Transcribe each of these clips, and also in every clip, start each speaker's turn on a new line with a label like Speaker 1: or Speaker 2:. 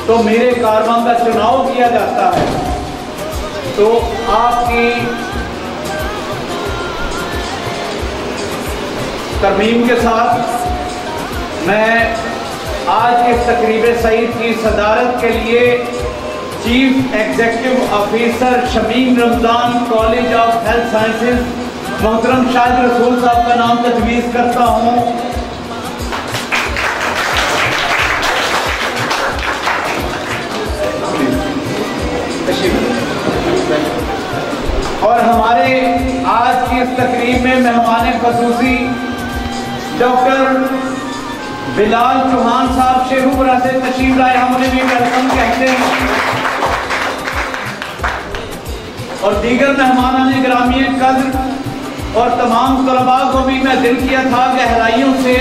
Speaker 1: تو میرے کارواں کا چناؤ کیا جاتا ہے، تو آپ کی ترمیم کے ساتھ میں آج اس تقریب سعید کی صدارت کے لیے chief executive officer Shamim Ramzan college of health sciences محترم شاہد رسول صاحب کا نام تجویز کرتا ہوں۔ اور ہمارے آج کی اس تقریب میں مہمان خصوصی ڈاکٹر بلال چوہان صاحب شیخو پورہ سے تشریف لائے، ہم انہیں بھی ویلکم کہتے ہیں، اور دیگر مہمانان گرامی قدر اور تمام طلباء کو بھی میں دل کی اتھاہ گہرائیوں سے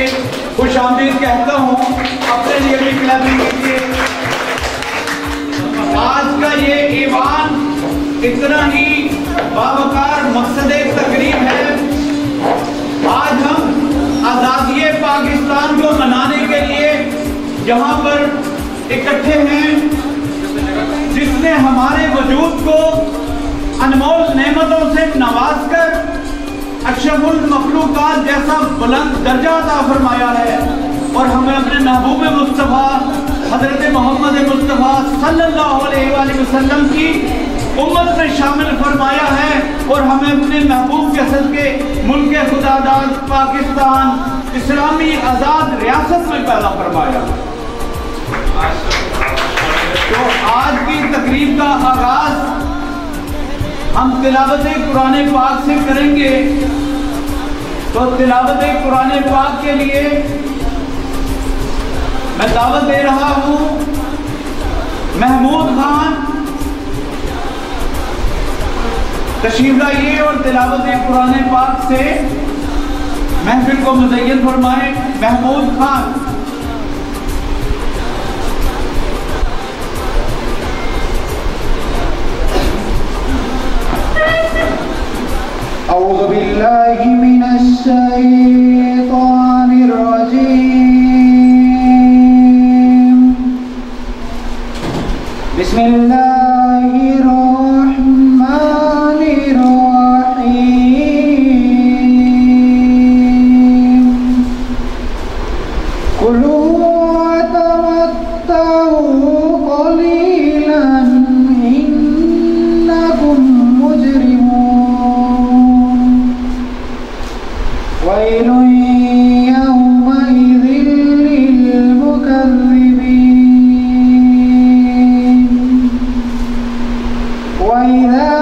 Speaker 1: خوش آمدید کہتا ہوں۔ اپنے لیے بھی کلیپنگ کیجیے۔ آج کا یہ ایوان اتنا ہی باوقار مقصد تقریب ہے۔ آج ہم آزادی پاکستان کو منانے کے لیے یہاں پر اکٹھے ہیں، جس نے ہمارے وجود کو انمول نعمتوں سے نواز کر اشرف المخلوقات جیسا بلند درجہ عطا فرمایا ہے، اور ہمیں اپنے محبوب مصطفیٰ حضرت محمد مصطفیٰ صلی اللہ علیہ وآلہ وسلم کی امت میں شامل فرمایا ہے، اور ہمیں اپنے محبوب کے صدقے ملک خدا داد پاکستان اسلامی آزاد ریاست میں پیدا فرمایا۔ تو آج کی تقریب کا آغاز ہم تلاوت قرآن پاک سے کریں گے، تو تلاوت قرآن پاک کے لیے میں دعوت دے رہا ہوں محمود خان، تشریف لائیے اور تلاوت قرآن پاک سے محفل کو مزین فرمائیں۔ محمود خان۔
Speaker 2: اعوذ باللہ من الشیطان الرجیم، بسم اللہ الرحمن الرحیم، کلوا وتمتعوا قلیلا انکم مجرمون، ويل يومئذ للمكذبين، وإذا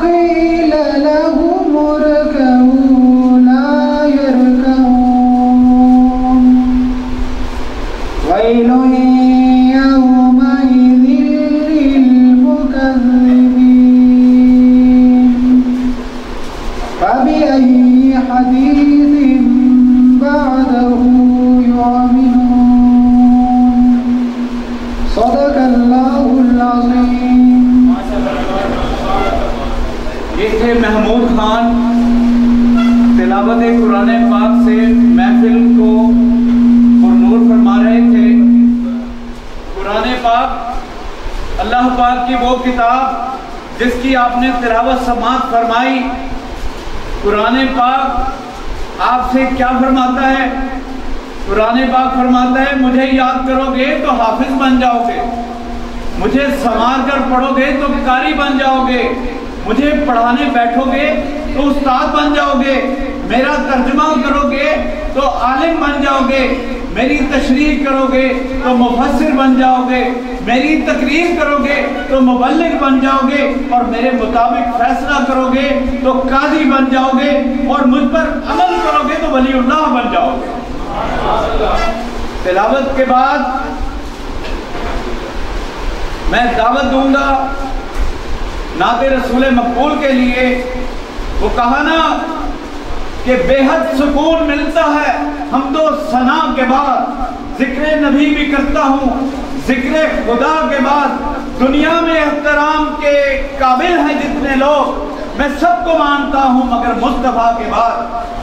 Speaker 2: قيل لهم اركعوا لا يركعون، ويل يومئذ للمكذبين، فبأي حديث بعده يؤمنون، صدق اللہ العظیم۔
Speaker 1: یہ تھے محمود خان، تلاوت قرآن پاک سے محفل کو پرنور فرما رہے تھے۔ قرآن پاک اللہ پاک کی وہ کتاب جس کی آپ نے تلاوت سماعت فرمائی۔ قرآن پاک آپ سے کیا فرماتا ہے؟ قرآن پاک فرماتا ہے مجھے یاد کرو گے تو حافظ بن جاؤ گے، مجھے سنوار کر پڑھو گے تو قاری بن جاؤ گے، مجھے پڑھانے بیٹھو گے تو استاد بن جاؤ گے، میرا ترجمہ کرو گے تو عالم بن جاؤ گے، میری تشریح کرو گے تو مفسر بن جاؤ گے، میری تقریر کرو گے تو مبلغ بن جاؤ گے، اور میرے مطابق فیصلہ کرو گے تو قاضی بن جاؤ گے، اور مجھ پر عمل کرو گے تو ولی اللہ بن جاؤ گے۔ تلاوت کے بعد میں دعوت دوں گا نعت رسول مقبول کے لیے۔ وہ کہا نا کہ بے حد سکون ملتا ہے حمد و ثنا کے بعد، ذکر نبی بھی کرتا ہوں ذکر خدا کے بعد، دنیا میں احترام کے قابل ہیں جتنے لوگ، میں سب کو مانتا ہوں مگر مصطفیٰ کے بعد۔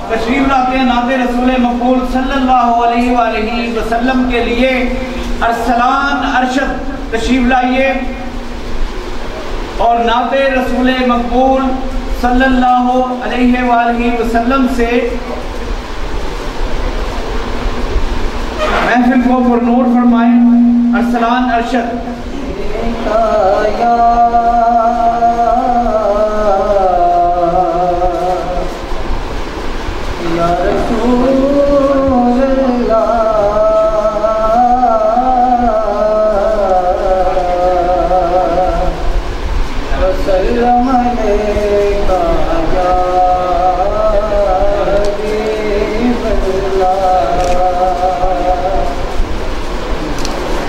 Speaker 1: تشریف لاتے ہیں نعت رسول مقبول صلی اللہ علیہ وآلہ وسلم کے لیے۔ ارسلان ارشد تشریف لائیے اور نعت رسول مقبول صلی اللہ علیہ وآلہ وسلم سے محفل کو پرنور فرمائیں۔ ارسلان ارشد
Speaker 2: یا رسول اللہ وسلم علیکہ یا حبیب اللہ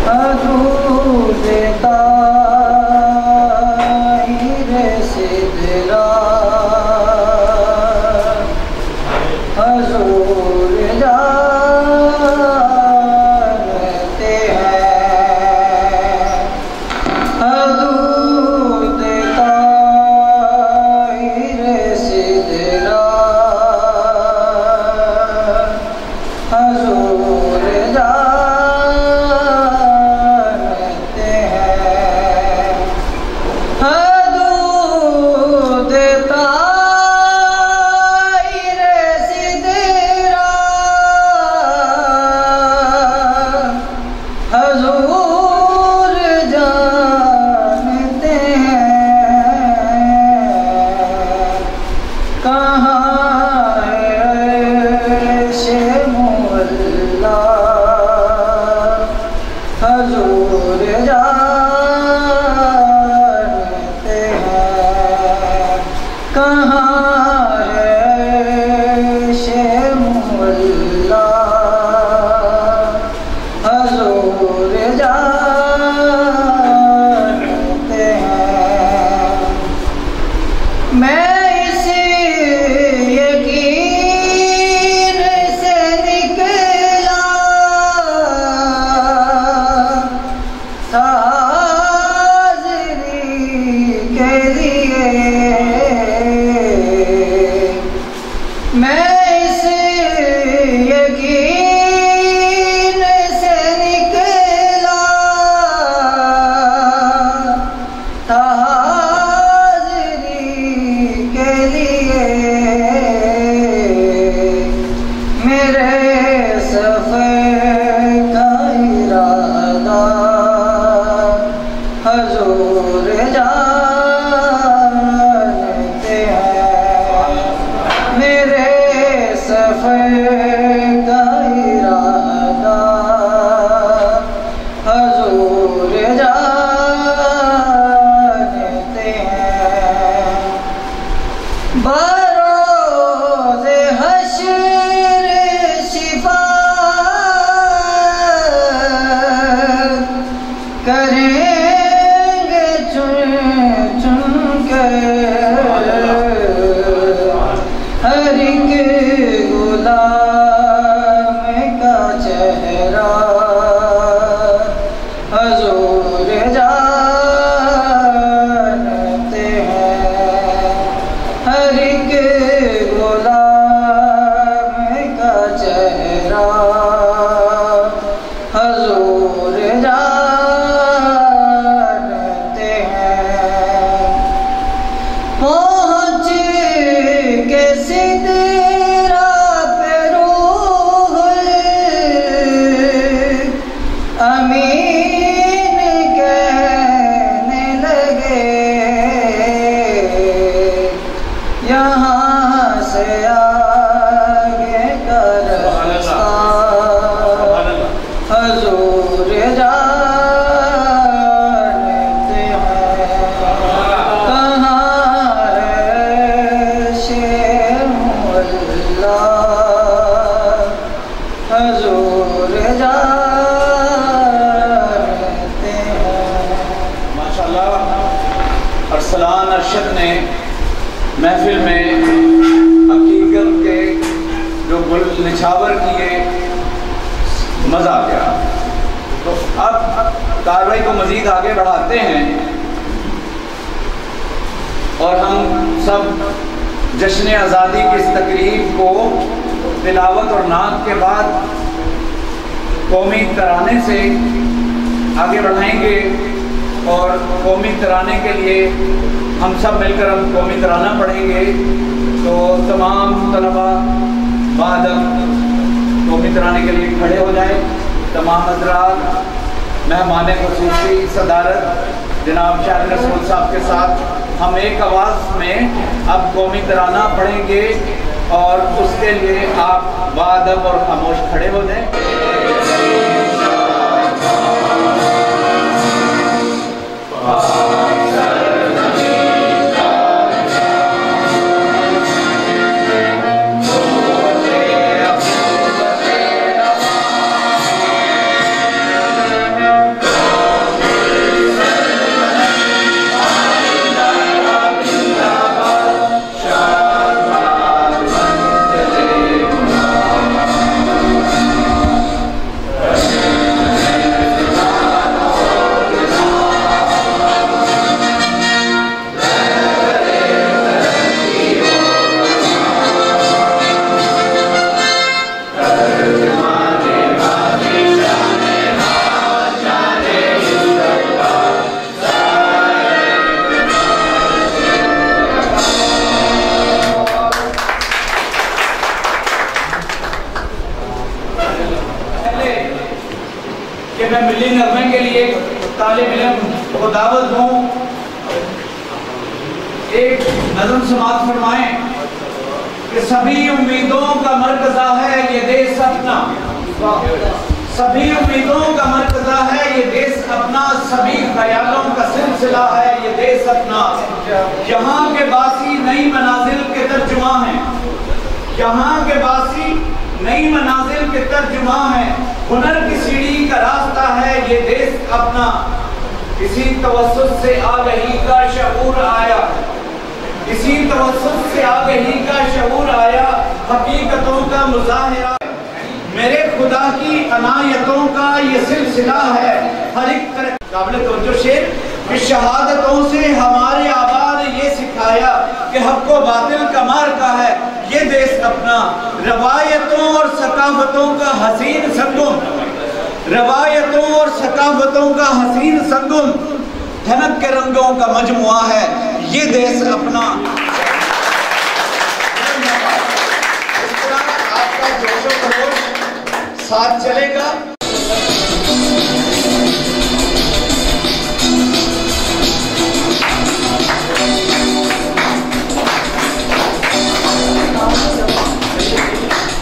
Speaker 2: حضور طاہر سدرا حضور جانتے ہیں حضور طاہر سدرا حضور جانتے ہیں حضور طاہر سدرا حضور جانتے ہیں کہاں ہے عرش مولا حضور جانتے ہیں کہاں ہے عرش مولا حضور جانتے ہیں میں اس یقین سے نکلا حاضری کے لیے میں اس یقین سے نکلا حاضری کے لیے میرے سفر کا ارادہ حضور جانتے ہیں میرے سفر کا ارادہ حضور جانتے ہیں بروز حشر شفاعت کریں گے چن چن کر ہر ایک غلام کا چہرہ حضور جانتے ہیں ہر ایک غلام کا چہرہ حضور جانتے ہیں پہنچ کے سدرا پہ روح امین کہنے لگے یہاں سے آگے کا راستہ حضور جانتے ہیں کہاں ہے عرش مولا حضور جانتے ہیں
Speaker 1: ماشاءاللہ ارسلان ارشد نے محفل میں حقیقت کے جو گل نچھاور کیے مزہ آ گیا۔ تو اب کاروائی کو مزید آگے بڑھاتے ہیں اور ہم سب جشن آزادی کی اس تقریب کو تلاوت اور نعت کے بعد قومی ترانے سے آگے بڑھائیں گے اور قومی ترانے کے لیے ہم سب مل کر ہم قومی ترانہ پڑھیں گے. تو تمام طلباء بعد قومی ترانے کے لیے کھڑے ہو جائیں. تمام حضرات مہمان خصوصی صدارت جناب شاہد رسول صاحب کے ساتھ ہم ایک آواز میں اب قومی ترانہ پڑھیں گے اور اس کے لیے آپ باادب اور خاموش کھڑے ہو جائیں. کہ میں ملی نغمے کے لیے طالب علم کو دعوت دوں. ایک نظم سماعت فرمائیں کہ سبھی امیدوں کا مرکزہ ہے یہ دیس اپنا. سبھی امیدوں کا مرکزہ ہے یہ دیس اپنا. سبھی خیالوں کا سلسلہ ہے یہ دیس اپنا. یہاں کے باسی نئی منازل کے ترجمہ ہیں. یہاں کے باسی نئی منازل کے ترجمہ ہیں. ہنر کی سیڑھی کا راستہ ہے یہ دیس اپنا. کسی توسط سے آگہی کا شعور آیا. کسی توسط سے آگہی کا شعور آیا. حقیقتوں کا مظاہرہ میرے خدا کی عنایتوں کا یہ سلسلہ ہے. ہر ایک قابل توجہ شعر کہ شہادتوں سے ہمارے آبا نے یہ سکھایا کہ حق و باطل کا مارکا ہے یہ دیس اپنا. روایتوں اور ثقافتوں کا حسین سنگم. روایتوں اور ثقافتوں کا حسین سنگم. دھنک کے رنگوں کا مجموعہ ہے یہ دیس اپنا. اس طرح آپ کا جوش و خروش ساتھ چلے گا.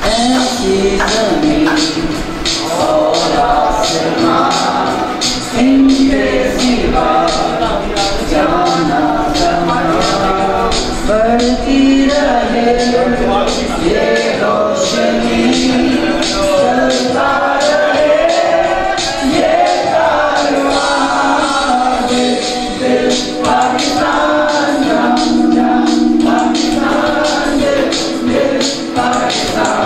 Speaker 2: ایسی زمین اور آسمان ان کے سوا جانا زمانہ بڑھتی رہے یہ روشنی چلتا رہے یہ کارواں دل پاکستان جان جان پاکستان دل پاکستان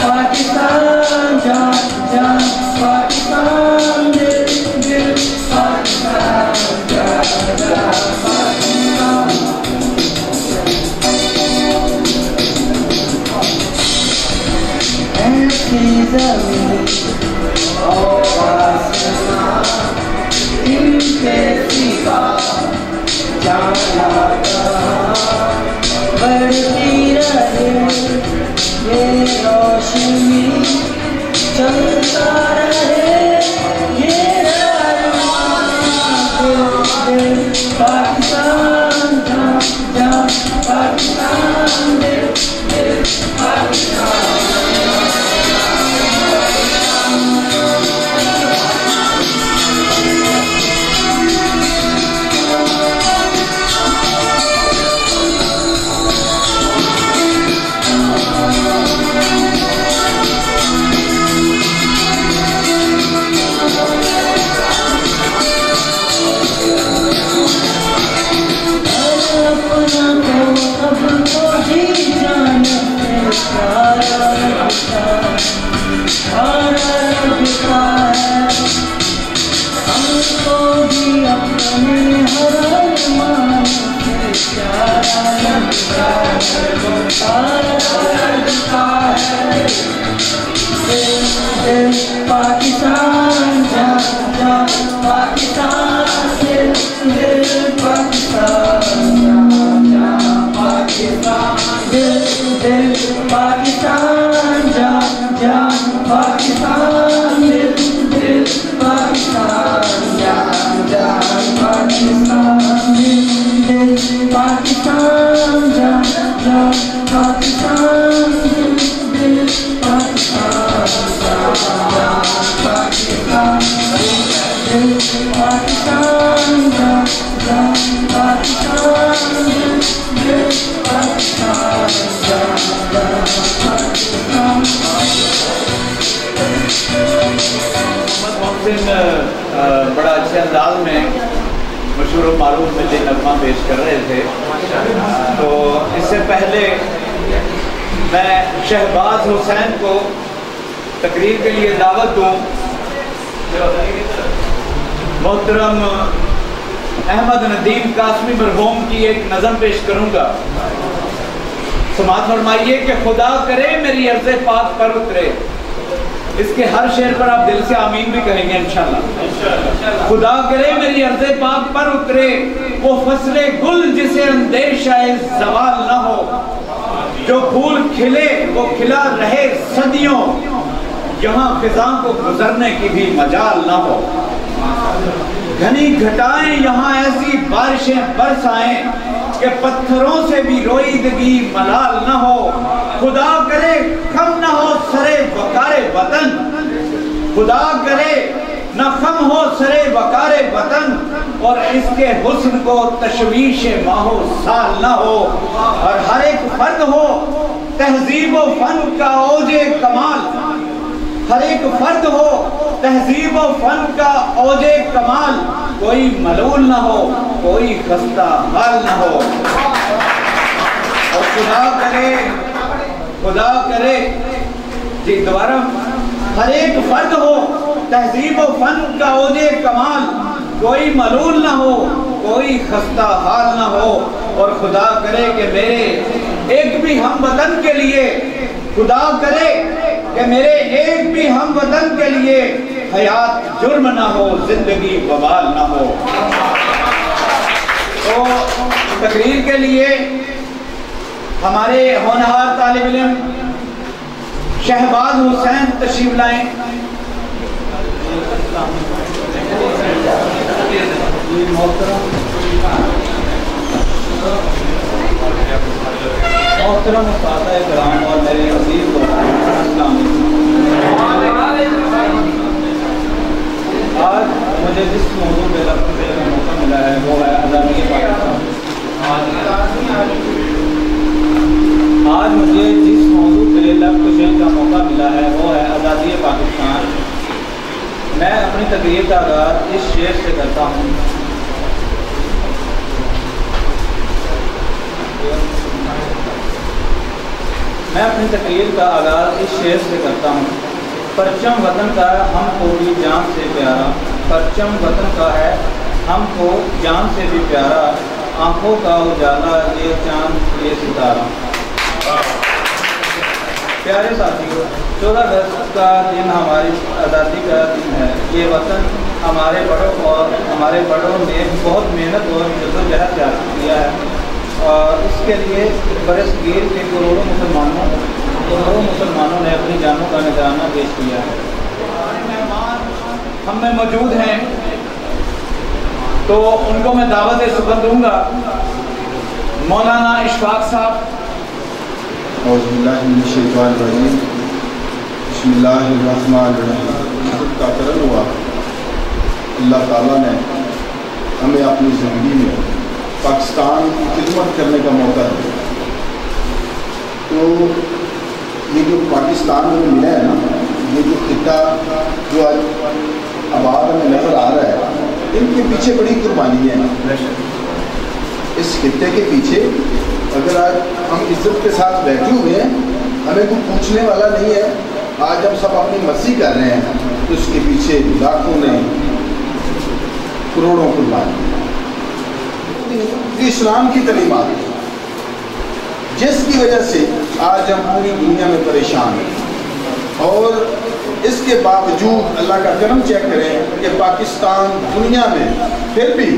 Speaker 2: پاکستان جان جان پاکستان دل دل پاکستان جان جان پاکستان. ایسی زمین اور آسمان ان کے سوا جانا کہاں بڑھتی رہے یہ روشنی چلتا رہے یہ رہنما دل پاکستان جان جان پاکستان دل دل پاکستان. پاکستان جان جان پاکستان دل دل پاکستان جان جان پاکستان دل دل پاکستان جان جان پاکستان دل دل پاکستان جان جان پاکستان دل دل پاکستان جان جان پاکستان دل دل پاکستان پاکستان دل پاکستان جان جان پاکستان دل دل پاکستان جان جان پاکستان.
Speaker 1: محسن بڑا اچھے انداز میں مشہور و معروف ملی نغمہ پیش کر رہے تھے. تو اس سے پہلے میں شہباز حسین کو تقریر کے لیے دعوت دوں. محترم احمد ندیم قاسمی مرحوم کی ایک نظم پیش کروں گا. سماعت فرمائیے کہ خدا کرے میری عرض پاک پر اترے. اس کے ہر شعر پر آپ دل سے آمین بھی کہیں گے انشاءاللہ. خدا کرے میری عرض پاک پر اترے وہ فصل گل جسے اندیشہ زوال نہ ہو. جو پھول کھلے وہ کھلا رہے صدیوں یہاں خزاں کو گزرنے کی بھی مجال نہ ہو. گھنی گھٹائیں یہاں ایسی بارشیں برس آئیں کہ پتھروں سے بھی روئیدگی ملال نہ ہو. خدا کرے خم نہ ہو سرے وقار وطن. خدا کرے نہ خم ہو سرے وقار وطن اور اس کے حسن کو تشویش ماہ و سال نہ ہو. اور ہر ایک فرد ہو تہذیب و فن کا اوج کمال. ہر ایک فرد ہو تہذیب و فن کا اوج کمال. کوئی ملول نہ ہو کوئی خستہ حال نہ ہو. اور خدا کرے جی دوبارہ ہر ایک فرد ہو تہذیب و فن کا اوج کمال. کوئی ملول نہ ہو کوئی خستہ حال نہ ہو. اور خدا کرے کہ میرے ایک بھی ہم وطن کے لیے خدا کرے کہ میرے ایک بھی ہم وطن کے لیے حیات جرم نہ ہو زندگی وبال نہ ہو. تو تقریر کے لیے ہمارے ہونہار طالب علم شہباز حسین تشریف لائیں. محترم اساتذہ کرام اور میرے عزیز السلام علیکم. آج مجھے جس موضوع پہ لفظ دینے کا موقع ملا ہے وہ ہے آزادی پاکستان. آج مجھے جس موضوع پہ لفظ دینے کا موقع ملا ہے وہ ہے آزادی پاکستان. میں اپنی تقریر کا آغاز اس شعر سے کرتا ہوں. میں اپنی تقریر کا آغاز اس شعر سے کرتا ہوں. پرچم وطن کا ہم کو بھی جان سے پیارا. پرچم وطن کا ہے ہم کو جان سے بھی پیارا. آنکھوں کا اجالا یہ چاند یہ ستارہ. پیارے ساتھیوں 14 اگست کا دن ہماری آزادی کا دن ہے. یہ وطن ہمارے بڑوں نے بہت محنت اور جدوجہد کیا ہے اور اس کے لیے برصغیر کے کروڑوں مسلمانوں نے اپنی جانوں کا نذرانہ پیش کیا ہے. ہم میں موجود ہیں تو ان کو میں دعوت سخن دوں گا. مولانا اشفاق صاحب.
Speaker 3: اعوذ باللہ من الشیطان الرجیم. بسم اللہ الرحمن الرحیم. کا کرم ہوا اللہ تعالیٰ نے ہمیں اپنی زندگی میں پاکستان کی خدمت کرنے کا موقع دیا. تو یہ جو پاکستان میں ملا ہے نا, یہ جو خطہ جو آج آباد ہمیں نظر آ رہا ہے, ان کے پیچھے بڑی قربانی ہے. اس خطے کے پیچھے اگر آج ہم عزت کے ساتھ بیٹھے ہوئے ہیں, ہمیں کوئی پوچھنے والا نہیں ہے, آج ہم سب اپنی مرضی کر رہے ہیں, تو اس کے پیچھے لاکھوں نے کروڑوں قربانی. یہ اسلام کی تعلیمات ہے جس کی وجہ سے آج ہم پوری دنیا میں پریشان ہیں. اور اس کے باوجود اللہ کا کرم چیک کریں کہ پاکستان دنیا میں پھر بھی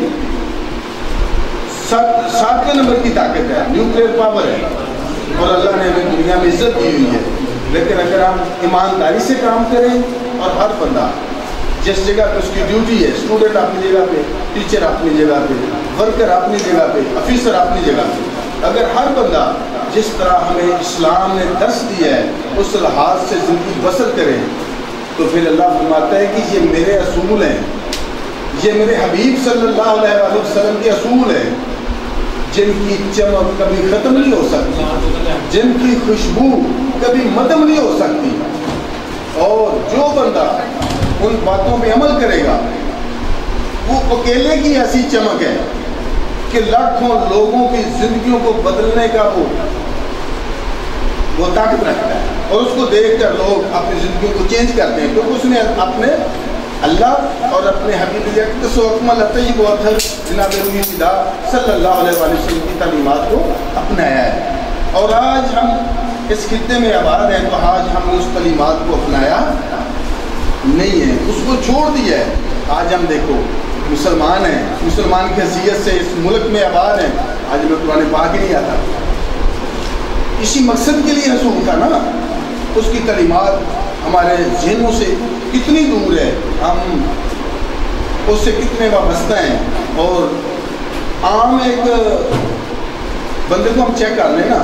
Speaker 3: 7ویں نمبر کی طاقت ہے, نیوکلیئر پاور ہے, اور اللہ نے ہمیں دنیا میں عزت دی ہوئی ہے. لیکن اگر ہم ایمانداری سے کام کریں اور ہر بندہ جس جگہ پہ اس کی ڈیوٹی ہے, اسٹوڈنٹ اپنی جگہ پہ, ٹیچر اپنی جگہ پہ, ورکر اپنی جگہ پہ, آفیسر اپنی جگہ پہ, اگر ہر بندہ جس طرح ہمیں اسلام نے درس دیا ہے اس لحاظ سے زندگی بسر کریں تو پھر اللہ فرماتا ہے کہ یہ میرے اصول ہیں, یہ میرے حبیب صلی اللہ علیہ وسلم کے اصول ہیں جن کی چمک کبھی ختم نہیں ہو سکتی, جن کی خوشبو کبھی مدم نہیں ہو سکتی. اور جو بندہ ان باتوں پہ عمل کرے گا وہ اکیلے کی ایسی چمک ہے کہ لاکھوں لوگوں کی زندگیوں کو بدلنے کا وہ طاقت رکھتا ہے, اور اس کو دیکھ کر لوگ اپنی زندگیوں کو چینج کرتے ہیں کیونکہ اس نے اپنے اللہ اور اپنے حبیب طیب و اطہر جناب روح فدا صلی اللہ علیہ وسلم کی تعلیمات کو اپنایا ہے. اور آج ہم اس خطے میں آباد ہیں تو آج ہم نے اس تعلیمات کو اپنایا نہیں ہے, اس کو چھوڑ دیا ہے. آج ہم دیکھو مسلمان ہیں, مسلمان کی حیثیت سے اس ملک میں آباد ہیں, آج ہمیں قرآن پاک ہی نہیں آتا. اسی مقصد کے لیے رسول کا نا, اس کی تعلیمات ہمارے ذہنوں سے کتنی دور ہے, ہم اس سے کتنے وابستہ ہیں. اور عام ایک بندے کو ہم چیک کر لیں نا,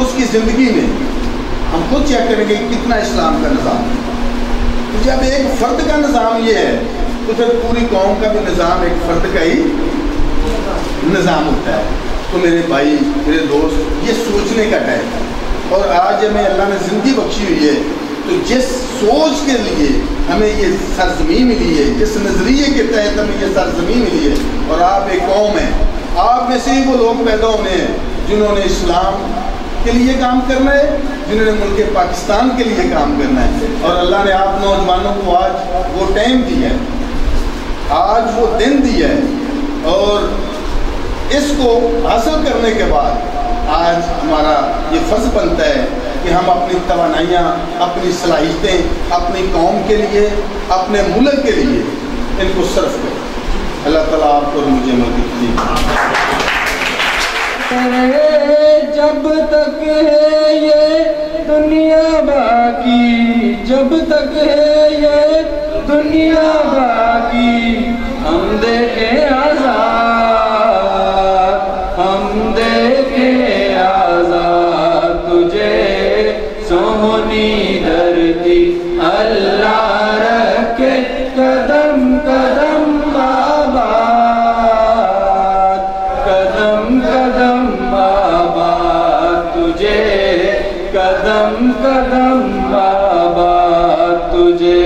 Speaker 3: اس کی زندگی میں ہم خود چیک کریں گے کتنا اسلام کا نظام ہے. جب ایک فرد کا نظام یہ ہے تو پھر پوری قوم کا بھی نظام ایک فرد کا ہی نظام ہوتا ہے. تو میرے بھائی, میرے دوست, یہ سوچنے کا ٹائم ہے. اور آج ہمیں اللہ نے زندگی بخشی ہوئی ہے تو جس سوچ کے لیے ہمیں یہ سرزمین ملی ہے, جس نظریے کے تحت ہمیں یہ سرزمین ملی ہے, اور آپ ایک قوم ہیں, آپ میں سے ہی وہ لوگ پیدا ہونے ہیں جنہوں نے اسلام کے لیے کام کرنا ہے, جنہوں نے ملک پاکستان کے لیے کام کرنا ہے. اور اللہ نے آپ نوجوانوں کو آج وہ ٹائم دیا ہے, آج وہ دن دیا ہے, اور اس کو حاصل کرنے کے بعد آج ہمارا یہ فرض بنتا ہے کہ ہم اپنی توانائیاں, اپنی صلاحیتیں اپنی قوم کے لیے, اپنے ملک کے لیے ان کو صرف کریں. اللہ تعالیٰ آپ کو مجھے مدد کیجیے.
Speaker 2: جب تک ہے یہ دنیا باقی, جب تک ہے یہ دنیا باقی, ہم دیکھیں آزاد, ہم دیکھیں آزاد تجھے سونی دھرتی اللہ رکھے قدم قدم آباد, قدم قدم آباد تجھے, قدم قدم آباد تجھے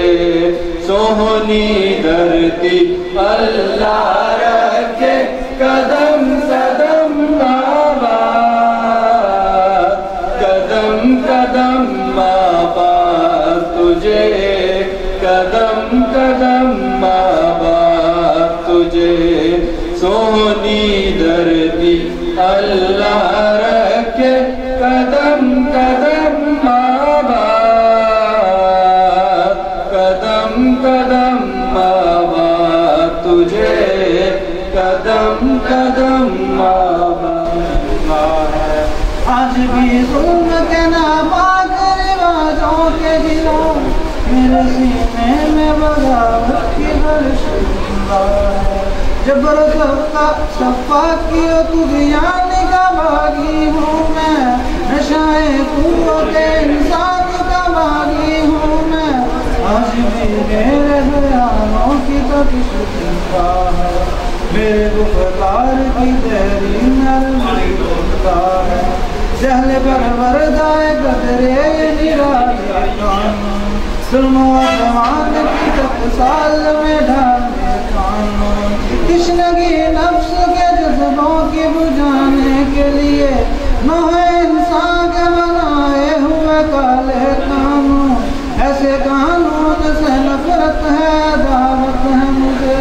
Speaker 2: سونی دھرتی اللہ رکھے قدم قدم آباد, قدم قدم آباد تجھے, قدم قدم آباد تجھے سونی دھرتی اللہ رکھے قدم قدم آباد, قدم قدم آباد تجھے, قدم قدم آباد ہے.
Speaker 4: آج بھی ظلم کے ناپاک رواجوں کے دلوں میرے سینے میں بغاوت کی برش زندہ ہے. جبر صفا کی طغیان کا باغی ہوں میں, نشائے قوت انسان کا باغی ہوں میں. آج بھی میرے بیانوں کی تپش زندہ ہے, میرے گفتار کی دہری نرمی ہوتا ہے. جہل پروردہ قدرے نرالی قانون, ظلم و عدوان کی تفصال میں ڈھالے قانون. تشنگی نفس کے جذبوں کی بجھانے کے لیے نوح انسان کے بنائے ہوئے کالے قانون. ایسے قانون سے نفرت ہے, عداوت ہے مجھے,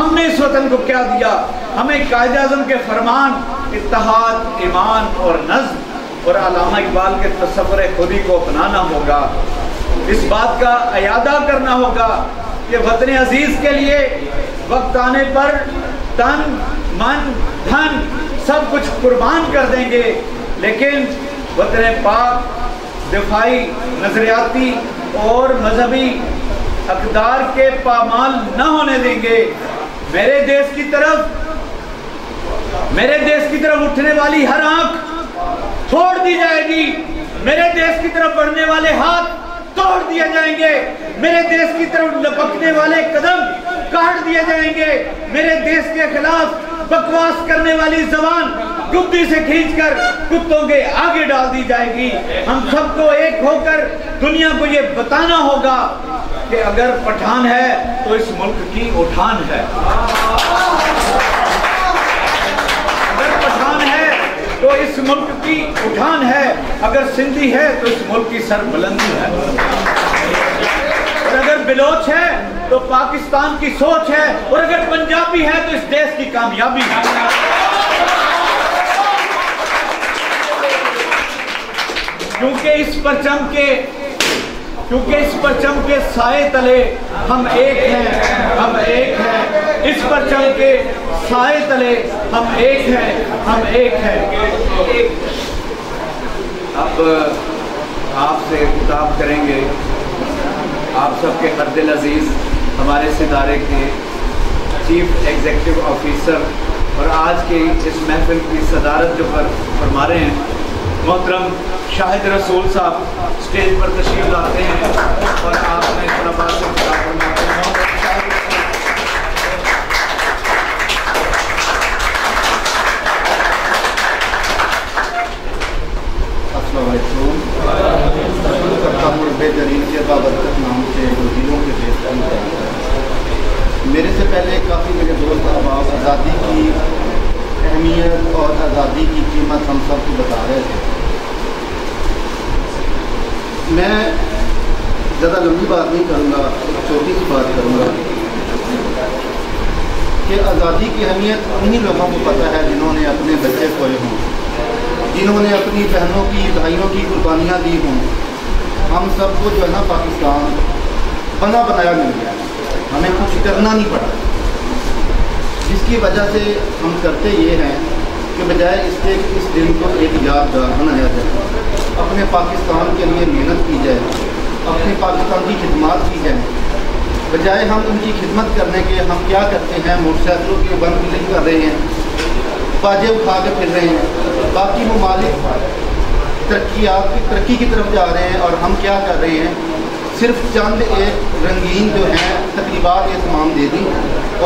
Speaker 1: ہم نے اس وطن کو کیا دیا؟ ہمیں قائد اعظم کے فرمان اتحاد، ایمان اور نظم اور علامہ اقبال کے تصور خودی کو اپنانا ہوگا۔ اس بات کا اعادہ کرنا ہوگا کہ وطن عزیز کے لیے وقت آنے پر تن، من، دھن سب کچھ قربان کر دیں گے، لیکن وطن پاک دفاعی، نظریاتی اور مذہبی اقدار کے پامال نہ ہونے دیں گے۔ میرے دیش کی طرف اٹھنے والی ہر آنکھ چھوڑ دی جائے گی، میرے دیش کی طرف بڑھنے والے ہاتھ توڑ دیے جائیں گے، میرے دیش کی طرف لپکنے والے قدم کاٹ دیے جائیں گے، میرے دیش کے خلاف بکواس کرنے والی زبان گدی سے کھینچ کر کتوں کے آگے ڈال دی جائے گی۔ ہم سب کو ایک ہو کر دنیا کو یہ بتانا ہوگا کہ اگر پٹھان ہے تو اس ملک کی اٹھان ہے، اگر پٹھان ہے تو اس ملک کی اٹھان ہے، اگر سندھی ہے تو اس ملک کی سر بلندی ہے، اور اگر بلوچ ہے تو پاکستان کی سوچ ہے، اور اگر پنجابی ہے تو اس دیش کی کامیابی ہے۔ کیونکہ اس پرچم کے سائے تلے ہم ایک ہیں، ہم ایک ہیں، اس پرچم کے سائے تلے ہم ایک ہیں، ہم ایک ہیں۔ اب آپ سے خطاب کریں گے آپ سب کے ہر دل عزیز ہمارے اس ادارے کے چیف ایگزیکٹو آفیسر اور آج کی اس محفل کی صدارت جو فرما رہے ہیں، محترم شاہد رسول صاحب اسٹیج پر تشریف لاتے ہیں اور آپ نے طلباء سے خطاب فرماتے ہیں۔
Speaker 3: السلام علیکم۔ کرتا ہوں بہترین سے بابرکت نام سے وزیروں کے دیش میرے سے پہلے کافی میرے دوست احباب آزادی کی اہمیت اور آزادی کی قیمت ہم سب کو بتا رہے تھے۔ میں زیادہ لمبی بات نہیں کروں گا، چھوٹی سی بات کروں گا کہ آزادی کی اہمیت انہیں لوگوں کو پتہ ہے جنہوں نے اپنے بچے کھوئے ہوں، جنہوں نے اپنی بہنوں کی، بھائیوں کی قربانیاں دی ہوں۔ ہم سب کو جو ہے نا پاکستان بنا بنایا مل گیا، ہمیں کچھ کرنا نہیں پڑا، جس کی وجہ سے ہم کرتے یہ ہیں کہ بجائے اس کے اس دن کو ایک یادگار بنایا جائے، اپنے پاکستان کے لیے محنت کی جائے، اپنے پاکستان کی خدمات کی جائے، بجائے ہم ان کی خدمت کرنے کے ہم کیا کرتے ہیں؟ موٹر سائیکلوں کے بند کلک کر رہے ہیں، باجے اٹھا کے پھر رہے ہیں، باقی ممالک ترقی کی طرف جا رہے ہیں، اور ہم کیا کر رہے ہیں؟ صرف چند ایک رنگین جو ہیں تقریبات اہتمام دے دی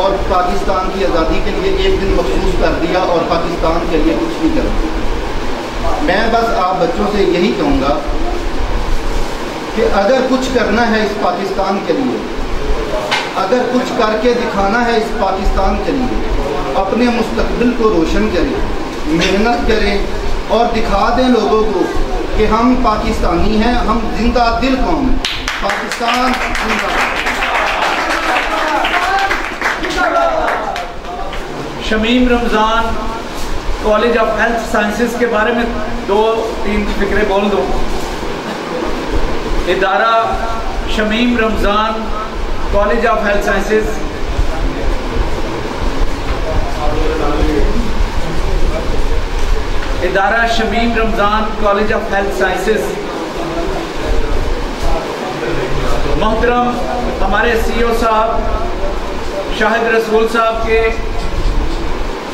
Speaker 3: اور پاکستان کی آزادی کے لیے ایک دن مخصوص کر دیا اور پاکستان کے لیے کچھ نہیں کر۔ میں بس آپ بچوں سے یہی کہوں گا کہ اگر کچھ کرنا ہے اس پاکستان کے لیے، اگر کچھ کر کے دکھانا ہے اس پاکستان کے لیے، اپنے مستقبل کو روشن کریں، محنت کریں اور دکھا دیں لوگوں کو کہ ہم پاکستانی ہیں، ہم زندہ دل قوم ہیں، Pakistan
Speaker 1: Shamim Ramzan college of health sciences کے بارے میں 2-3 فکرے بول دو۔ ادارہ Shamim Ramzan college of health sciences ادارہ Shamim Ramzan college of health sciences محترم ہمارے سی او صاحب شاہد رسول صاحب کے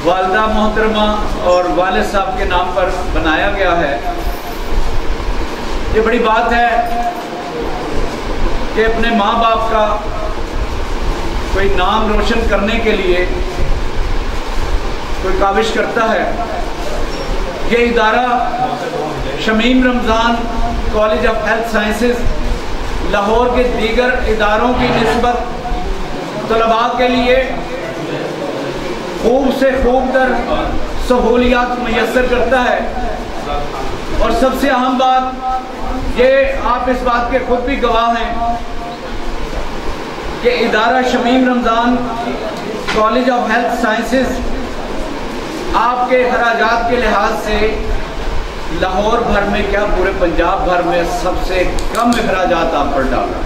Speaker 1: والدہ محترمہ اور والد صاحب کے نام پر بنایا گیا ہے۔ یہ بڑی بات ہے کہ اپنے ماں باپ کا کوئی نام روشن کرنے کے لیے کوئی کاوش کرتا ہے۔ یہ ادارہ Shamim Ramzan college of health sciences Lahore کے دیگر اداروں کی نسبت طلباء کے لیے خوب سے خوب تر سہولیات میسر کرتا ہے، اور سب سے اہم بات یہ آپ اس بات کے خود بھی گواہ ہیں کہ ادارہ Shamim Ramzan college of health sciences آپ کے اخراجات کے لحاظ سے لاہور بھر میں کیا پورے پنجاب بھر میں سب سے کم اخراجات آپ پر ڈال رہا ہے؟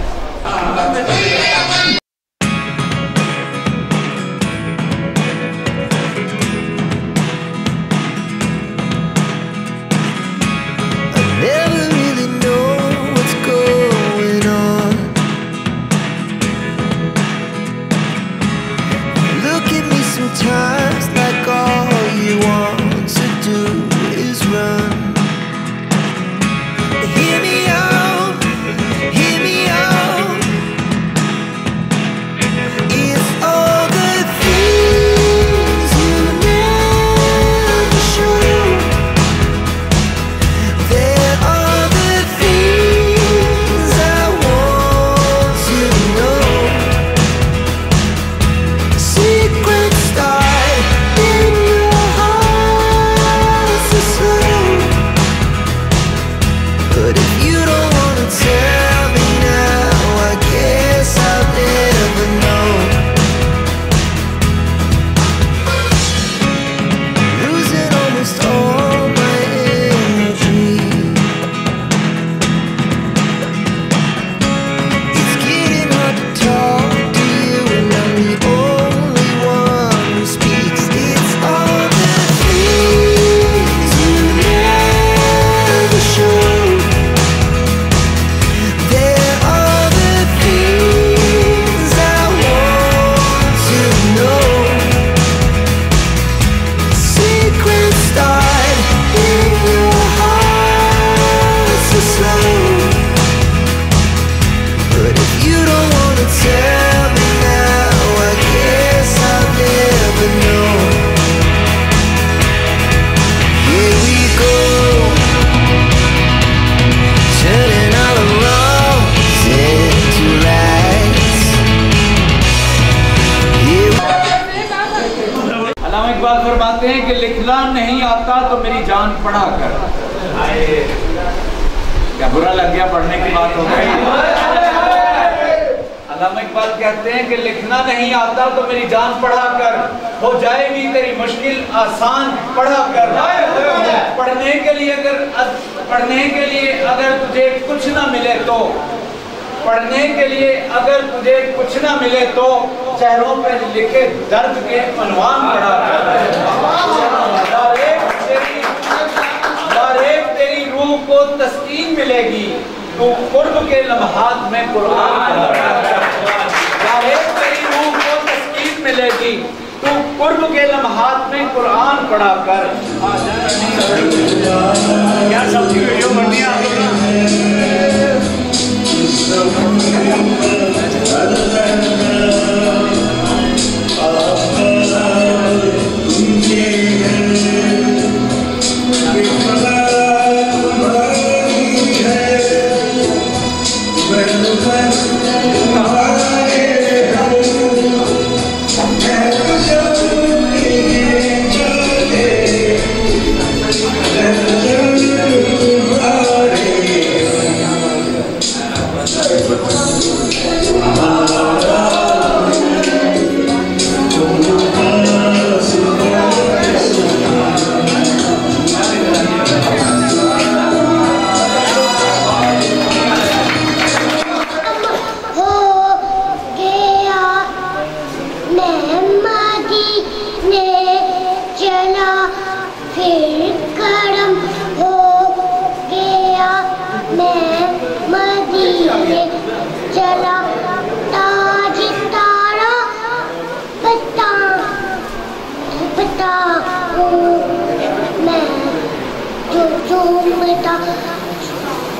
Speaker 1: فرماتے ہیں کہ لکھنا نہیں آتا تو میری جان پڑھا کر. کیا برا لگ گیا پڑھنے کی بات ہو گئی؟ علامہ اقبال کہتے ہیں کہ لکھنا نہیں آتا تو میری جان پڑھا کر، ہو جائے گی تیری مشکل آسان پڑھا کر. پڑھنے کے لیے اگر تجھے کچھ نہ ملے تو، پڑھنے کے لیے اگر تجھے کچھ نہ ملے تو چہروں پہ لکھے درد کے عنوان پڑھا کر. تیری روح کو تسکین ملے گی تو قرب کے لمحات میں قرآن پڑھا کر. تیری روح کو تسکین ملے گی تو قرب کے لمحات میں قرآن پڑھا کر. کیا سب کی ویڈیو بننی ہے آپ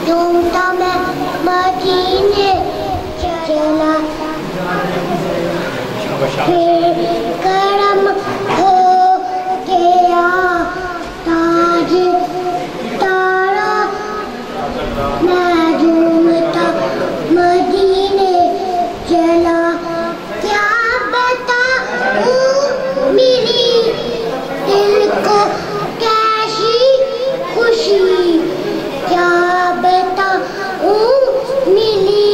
Speaker 5: جھومتا میں مدینے چلا پھر کرم ہو گیا تاج تارا میں جھومتا مدینے چلا. کیا بتاؤں میری دل کو کیسی خوشی، کیا بتاؤں میری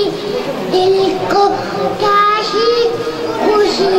Speaker 5: دل کو کیسی خوشی.